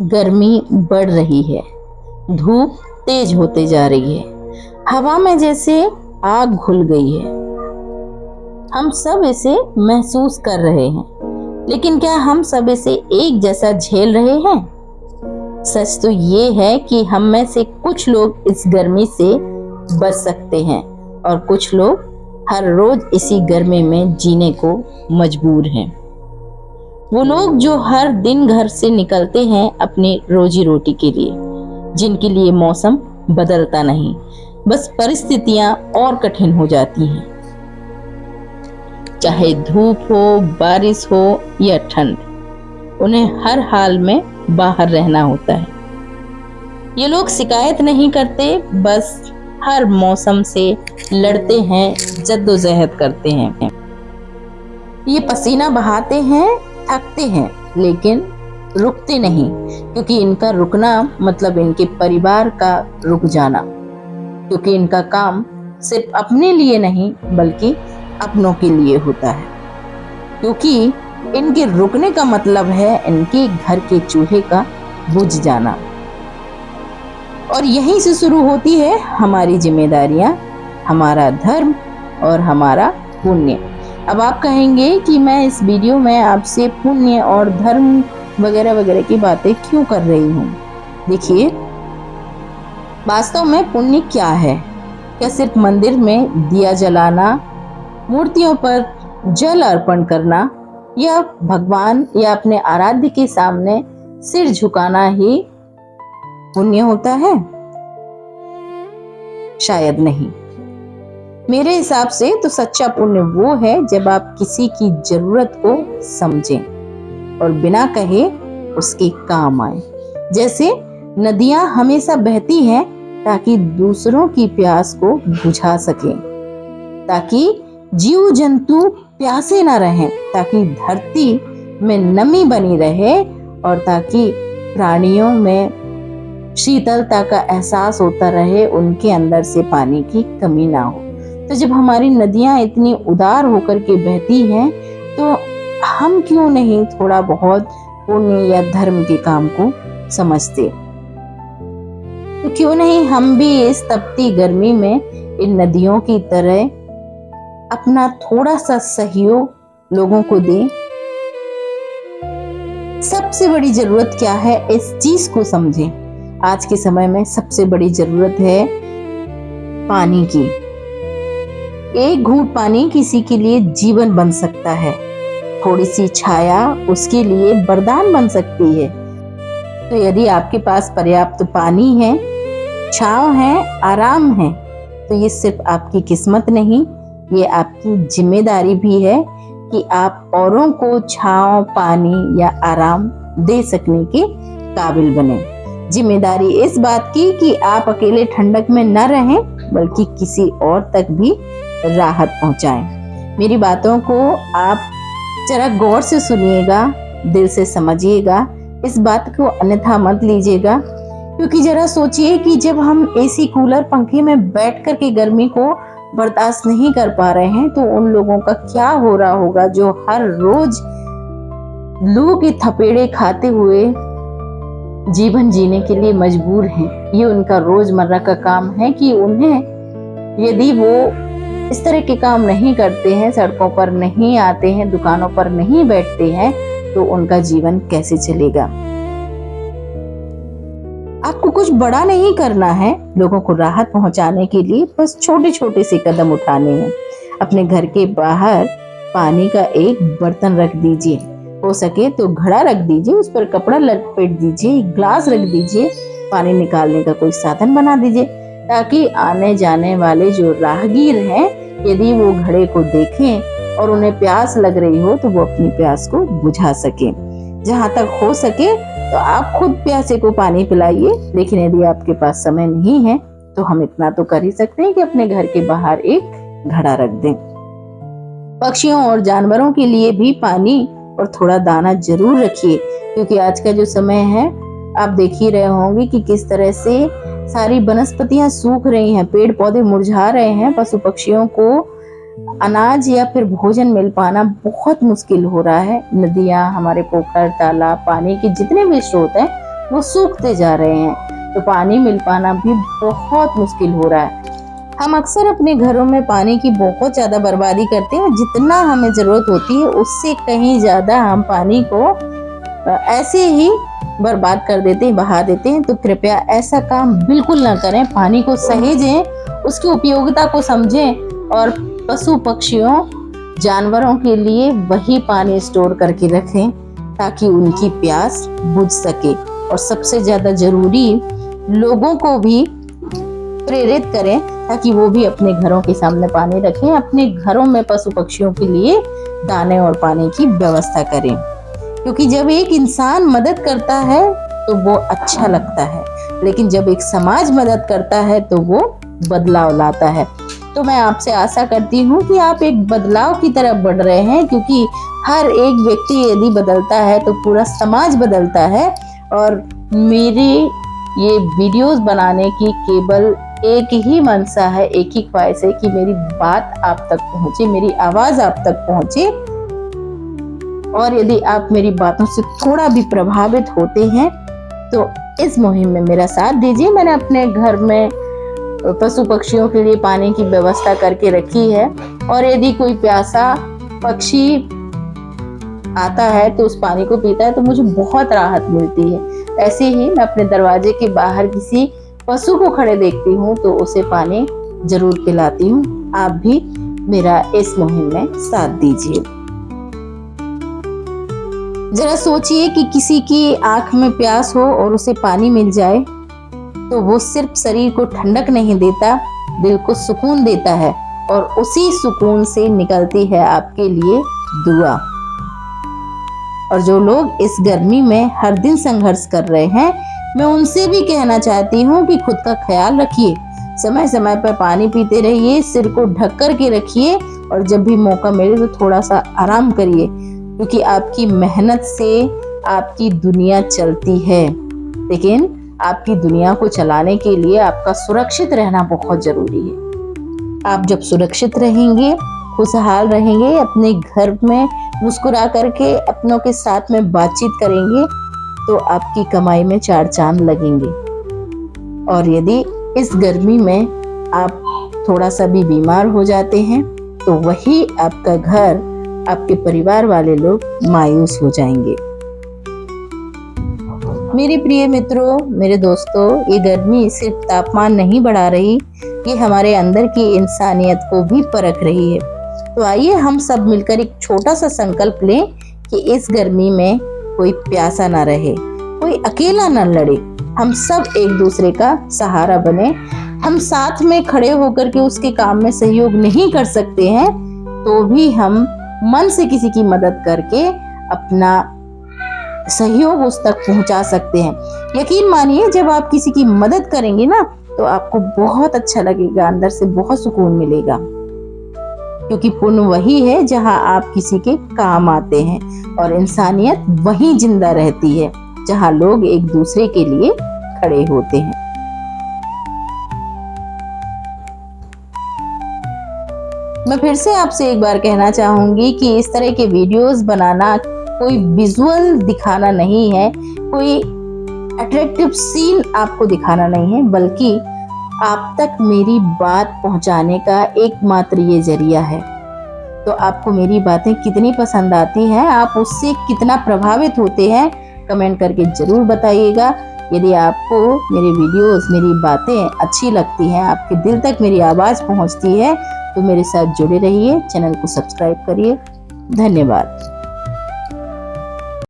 गर्मी बढ़ रही है, धूप तेज होते जा रही है, हवा में जैसे आग घुल गई है। हम सब इसे महसूस कर रहे हैं, लेकिन क्या हम सब इसे एक जैसा झेल रहे हैं? सच तो ये है कि हम में से कुछ लोग इस गर्मी से बच सकते हैं और कुछ लोग हर रोज इसी गर्मी में जीने को मजबूर हैं। वो लोग जो हर दिन घर से निकलते हैं अपनी रोजी रोटी के लिए, जिनके लिए मौसम बदलता नहीं, बस परिस्थितियां और कठिन हो जाती हैं। चाहे धूप हो, बारिश हो या ठंड, उन्हें हर हाल में बाहर रहना होता है। ये लोग शिकायत नहीं करते, बस हर मौसम से लड़ते हैं, जद्दोजहद करते हैं। ये पसीना बहाते हैं, थकते हैं, लेकिन रुकते नहीं, क्योंकि इनका रुकना मतलब इनके परिवार का रुक जाना। क्योंकि इनका काम सिर्फ अपने लिए नहीं बल्कि अपनों के लिए होता है। क्योंकि इनके रुकने का मतलब है इनके घर के चूल्हे का बुझ जाना। और यहीं से शुरू होती है हमारी जिम्मेदारियां, हमारा धर्म और हमारा पुण्य। अब आप कहेंगे कि मैं इस वीडियो में आपसे पुण्य और धर्म वगैरह वगैरह की बातें क्यों कर रही हूँ? देखिए, वास्तव में पुण्य क्या है? क्या सिर्फ मंदिर में दिया जलाना, मूर्तियों पर जल अर्पण करना या भगवान या अपने आराध्य के सामने सिर झुकाना ही पुण्य होता है? शायद नहीं। मेरे हिसाब से तो सच्चा पुण्य वो है जब आप किसी की जरूरत को समझें और बिना कहे उसके काम आए। जैसे नदियां हमेशा बहती हैं ताकि दूसरों की प्यास को बुझा सकें, ताकि जीव जंतु प्यासे ना रहें, ताकि धरती में नमी बनी रहे और ताकि प्राणियों में शीतलता का एहसास होता रहे, उनके अंदर से पानी की कमी ना हो। तो जब हमारी नदियां इतनी उदार होकर के बहती हैं, तो हम क्यों नहीं थोड़ा बहुत पुण्य या धर्म के काम को समझते? तो क्यों नहीं हम भी इस तपती गर्मी में इन नदियों की तरह अपना थोड़ा सा सहयोग लोगों को दें? सबसे बड़ी जरूरत क्या है, इस चीज को समझें। आज के समय में सबसे बड़ी जरूरत है पानी की। एक घूंट पानी किसी के लिए जीवन बन सकता है। थोड़ी सी छाया उसके लिए वरदान बन सकती है। तो यदि आपके पास पर्याप्त पानी है, छांव है, आराम है, तो ये सिर्फ आपकी किस्मत नहीं, ये आपकी जिम्मेदारी भी है कि आप औरों को छांव, पानी या आराम दे सकने के काबिल बने। जिम्मेदारी इस बात की कि आप अकेले ठंडक में न रहें, बल्कि किसी और तक भी राहत पहुंचाएं। मेरी बातों को आप जरा गौर से सुनिएगा, दिल से समझिएगा, इस बात को अन्यथा मत लीजिएगा। क्योंकि जरा सोचिए कि जब हम एसी, कूलर, पंखे में बैठ कर के गर्मी को बर्दाश्त नहीं कर पा रहे हैं, तो उन लोगों का क्या हो रहा होगा जो हर रोज लू के थपेड़े खाते हुए जीवन जीने के लिए मजबूर हैं। ये उनका रोजमर्रा का काम है कि उन्हें, यदि वो इस तरह के काम नहीं करते हैं, सड़कों पर नहीं आते हैं, दुकानों पर नहीं बैठते हैं, तो उनका जीवन कैसे चलेगा? आपको कुछ बड़ा नहीं करना है लोगों को राहत पहुंचाने के लिए, बस छोटे छोटे से कदम उठाने हैं। अपने घर के बाहर पानी का एक बर्तन रख दीजिए, हो सके तो घड़ा रख दीजिए, उस पर कपड़ा लपेट दीजिए, ग्लास रख दीजिए, पानी निकालने का कोई साधन बना दीजिए, ताकि आने जाने वाले जो राहगीर हैं, यदि वो घड़े को देखें और उन्हें प्यास लग रही हो तो वो अपनी प्यास को बुझा सके। जहां तक हो सके तो आप खुद प्यासे को पानी पिलाइए, लेकिन यदि आपके पास समय नहीं है तो हम इतना तो कर ही सकते हैं कि अपने घर के बाहर एक घड़ा रख दें। पक्षियों और जानवरों के लिए भी पानी और थोड़ा दाना जरूर रखिए, क्योंकि आज का जो समय है, आप देख ही रहे होंगे कि किस तरह से सारी वनस्पतियां सूख रही हैं, पेड़ पौधे मुरझा रहे हैं, पशु पक्षियों को अनाज या फिर भोजन मिल पाना बहुत मुश्किल हो रहा है। नदियां, हमारे पोखर, तालाब, पानी के जितने भी स्रोत हैं, वो सूखते जा रहे हैं, तो पानी मिल पाना भी बहुत मुश्किल हो रहा है। हम अक्सर अपने घरों में पानी की बहुत ज़्यादा बर्बादी करते हैं। जितना हमें ज़रूरत होती है उससे कहीं ज़्यादा हम पानी को ऐसे ही बर्बाद कर देते हैं, बहा देते हैं। तो कृपया ऐसा काम बिल्कुल ना करें। पानी को सहेजें, उसकी उपयोगिता को समझें और पशु पक्षियों जानवरों के लिए वही पानी स्टोर करके रखें ताकि उनकी प्यास बुझ सके। और सबसे ज़्यादा ज़रूरी, लोगों को भी प्रेरित करें ताकि वो भी अपने घरों के सामने पानी रखें, अपने घरों में पशु पक्षियों के लिए दाने और पानी की व्यवस्था करें। क्योंकि जब एक इंसान मदद करता है तो वो अच्छा लगता है, लेकिन जब एक समाज मदद करता है तो वो बदलाव लाता है। तो मैं आपसे आशा करती हूँ कि आप एक बदलाव की तरफ बढ़ रहे हैं, क्योंकि हर एक व्यक्ति यदि बदलता है तो पूरा समाज बदलता है। और मेरी ये वीडियोस बनाने की केवल एक ही मनसा है, एक ही ख्वाहिश है कि मेरी बात आप तक पहुंचे, मेरी आवाज आप तक पहुंचे। और यदि आप मेरी बातों से थोड़ा भी प्रभावित होते हैं तो इस मुहिम में मेरा साथ दीजिए। मैंने अपने घर में पशु पक्षियों के लिए पानी की व्यवस्था करके रखी है, और यदि कोई प्यासा पक्षी आता है तो उस पानी को पीता है तो मुझे बहुत राहत मिलती है। ऐसे ही मैं अपने दरवाजे के बाहर किसी पशु को खड़े देखती हूँ तो उसे पानी जरूर पिलाती हूँ। आप भी मेरा इस मुहिम में साथ दीजिए। जरा सोचिए कि किसी की आंख में प्यास हो और उसे पानी मिल जाए तो वो सिर्फ शरीर को ठंडक नहीं देता, दिल को सुकून देता है, और उसी सुकून से निकलती है आपके लिए दुआ। और जो लोग इस गर्मी में हर दिन संघर्ष कर रहे हैं, मैं उनसे भी कहना चाहती हूँ कि खुद का ख्याल रखिए, समय समय पर पानी पीते रहिए, सिर को ढक कर के रखिए, और जब भी मौका मिले तो थोड़ा सा आराम करिए, क्योंकि आपकी मेहनत से आपकी दुनिया चलती है। लेकिन आपकी दुनिया को चलाने के लिए आपका सुरक्षित रहना बहुत जरूरी है। आप जब सुरक्षित रहेंगे, खुशहाल रहेंगे, अपने घर में मुस्कुरा करके अपनों के साथ में बातचीत करेंगे तो आपकी कमाई में 4 चांद लगेंगे। और यदि इस गर्मी में आप थोड़ा सा भी बीमार हो जाते हैं तो वही आपका घर, आपके परिवार वाले लोग मायूस हो जाएंगे। मेरे प्रिय मित्रों, मेरे दोस्तों, ये गर्मी सिर्फ तापमान नहीं बढ़ा रही, ये हमारे अंदर की इंसानियत को भी परख रही है। तो आइए हम सब मिलकर एक छोटा सा संकल्प लें कि इस गर्मी में कोई प्यासा ना रहे, कोई अकेला ना लड़े। हम सब एक दूसरे का सहारा बने। हम साथ में खड़े होकर के उसके काम में सहयोग नहीं कर सकते हैं तो भी हम मन से किसी की मदद करके अपना सहयोग उस तक पहुंचा सकते हैं। यकीन मानिए, जब आप किसी की मदद करेंगे ना तो आपको बहुत अच्छा लगेगा, अंदर से बहुत सुकून मिलेगा, क्योंकि पुण्य वही है जहां आप किसी के काम आते हैं, और इंसानियत वहीं जिंदा रहती है जहां लोग एक दूसरे के लिए खड़े होते हैं। मैं फिर से आपसे एक बार कहना चाहूंगी कि इस तरह के वीडियोस बनाना कोई विजुअल दिखाना नहीं है, कोई अट्रैक्टिव सीन आपको दिखाना नहीं है, बल्कि आप तक मेरी बात पहुंचाने का एकमात्र ये जरिया है। तो आपको मेरी बातें कितनी पसंद आती हैं, आप उससे कितना प्रभावित होते हैं, कमेंट करके जरूर बताइएगा। यदि आपको मेरे वीडियोस, मेरी बातें अच्छी लगती हैं, आपके दिल तक मेरी आवाज़ पहुंचती है, तो मेरे साथ जुड़े रहिए, चैनल को सब्सक्राइब करिए। धन्यवाद।